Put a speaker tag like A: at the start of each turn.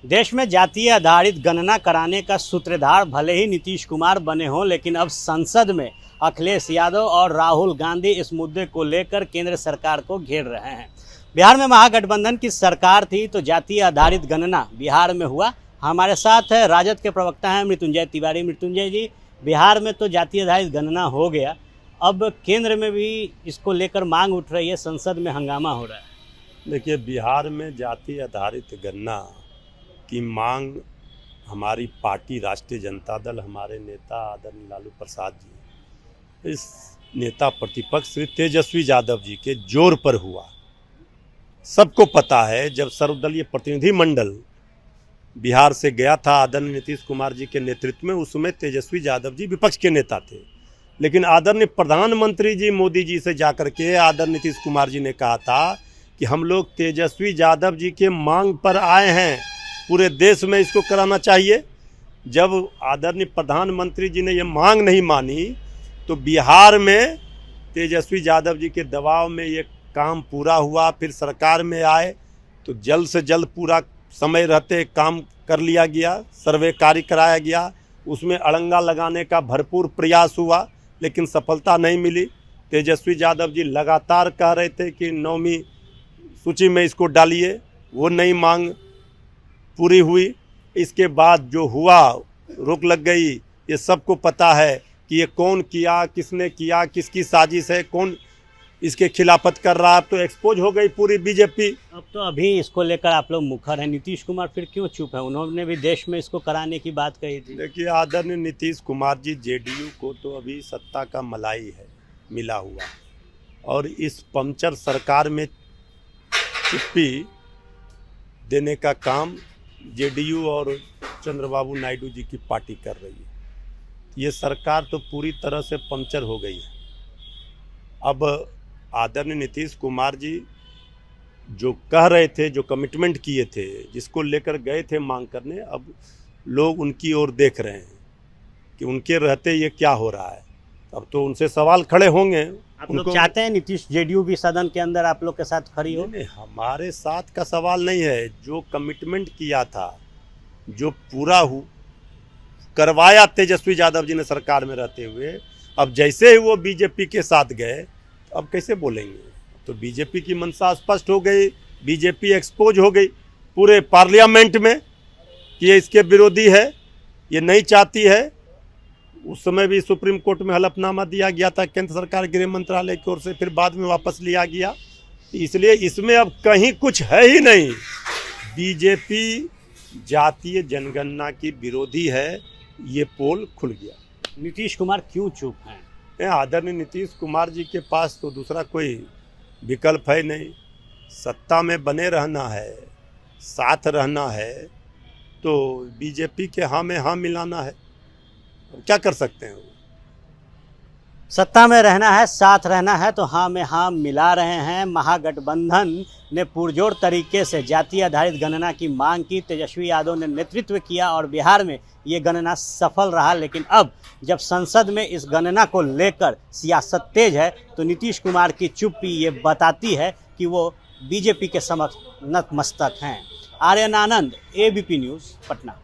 A: देश में जातीय आधारित गणना कराने का सूत्रधार भले ही नीतीश कुमार बने हों, लेकिन अब संसद में अखिलेश यादव और राहुल गांधी इस मुद्दे को लेकर केंद्र सरकार को घेर रहे हैं। बिहार में महागठबंधन की सरकार थी तो जातीय आधारित गणना बिहार में हुआ। हमारे साथ है राजद के प्रवक्ता हैं मृत्युंजय तिवारी। मृत्युंजय जी, बिहार में तो जातीय आधारित गणना हो गया, अब केंद्र में भी इसको लेकर मांग उठ रही है, संसद में हंगामा हो रहा है।
B: देखिए, बिहार में जातीय आधारित गणना की मांग हमारी पार्टी राष्ट्रीय जनता दल, हमारे नेता आदरणीय लालू प्रसाद जी, इस नेता प्रतिपक्ष श्री तेजस्वी यादव जी के जोर पर हुआ। सबको पता है, जब सर्वदलीय प्रतिनिधि मंडल बिहार से गया था आदरणीय नीतीश कुमार जी के नेतृत्व में, उसमें तेजस्वी यादव जी विपक्ष के नेता थे, लेकिन आदरणीय प्रधानमंत्री जी मोदी जी से जाकर के आदरणीय नीतीश कुमार जी ने कहा था कि हम लोग तेजस्वी यादव जी के मांग पर आए हैं, पूरे देश में इसको कराना चाहिए। जब आदरणीय प्रधानमंत्री जी ने ये मांग नहीं मानी तो बिहार में तेजस्वी यादव जी के दबाव में ये काम पूरा हुआ। फिर सरकार में आए तो जल्द से जल्द पूरा समय रहते काम कर लिया गया, सर्वे कार्य कराया गया, उसमें अड़ंगा लगाने का भरपूर प्रयास हुआ, लेकिन सफलता नहीं मिली। तेजस्वी यादव जी लगातार कह रहे थे कि 9वीं सूची में इसको डालिए, वो नहीं मांग पूरी हुई। इसके बाद जो हुआ, रोक लग गई। ये सबको पता है कि ये कौन किया, किसने किया, किसकी साजिश है, कौन इसके खिलाफत कर रहा है। अब तो एक्सपोज हो गई पूरी बीजेपी।
A: अब तो अभी इसको लेकर आप लोग मुखर हैं, नीतीश कुमार फिर क्यों चुप है? उन्होंने भी देश में इसको कराने की बात कही थी।
B: देखिए, आदरणीय नीतीश कुमार जी, जेडीयू को तो अभी सत्ता का मलाई है मिला हुआ, और इस पंचर सरकार में चिप्पी देने का काम जेडीयू और चंद्रबाबू नायडू जी की पार्टी कर रही है। ये सरकार तो पूरी तरह से पंचर हो गई है। अब आदरणीय नीतीश कुमार जी जो कह रहे थे, जो कमिटमेंट किए थे, जिसको लेकर गए थे मांग करने, अब लोग उनकी ओर देख रहे हैं कि उनके रहते ये क्या हो रहा है। अब तो उनसे सवाल खड़े होंगे।
A: आप लोग चाहते हैं नीतीश जेडीयू भी सदन के अंदर आप लोग के साथ खड़ी हो?
B: नहीं, हमारे साथ का सवाल नहीं है। जो कमिटमेंट किया था, जो पूरा करवाया तेजस्वी यादव जी ने सरकार में रहते हुए, अब जैसे ही वो बीजेपी के साथ गए, अब कैसे बोलेंगे? तो बीजेपी की मंशा स्पष्ट हो गई, बीजेपी एक्सपोज हो गई पूरे पार्लियामेंट में कि ये इसके विरोधी है, ये नहीं चाहती है। उस समय भी सुप्रीम कोर्ट में हलफनामा दिया गया था केंद्र सरकार गृह मंत्रालय की ओर से, फिर बाद में वापस लिया गया। इसलिए इसमें अब कहीं कुछ है ही नहीं। बीजेपी जातीय जनगणना की विरोधी है, ये पोल खुल गया।
A: नीतीश कुमार क्यों चुप हैं?
B: आदरणीय नीतीश कुमार जी के पास तो दूसरा कोई विकल्प है नहीं। सत्ता में बने रहना है, साथ रहना है, तो बीजेपी के हाँ में हाँ मिलाना है। क्या कर सकते हैं?
A: सत्ता में रहना है, साथ रहना है, तो हाँ में हाँ मिला रहे हैं। महागठबंधन ने पुरजोर तरीके से जातीय आधारित गणना की मांग की, तेजस्वी यादव ने नेतृत्व किया और बिहार में ये गणना सफल रहा। लेकिन अब जब संसद में इस गणना को लेकर सियासत तेज है तो नीतीश कुमार की चुप्पी ये बताती है कि वो बीजेपी के समक्ष नतमस्तक हैं। आर्यन आनंद, एबीपी न्यूज़, पटना।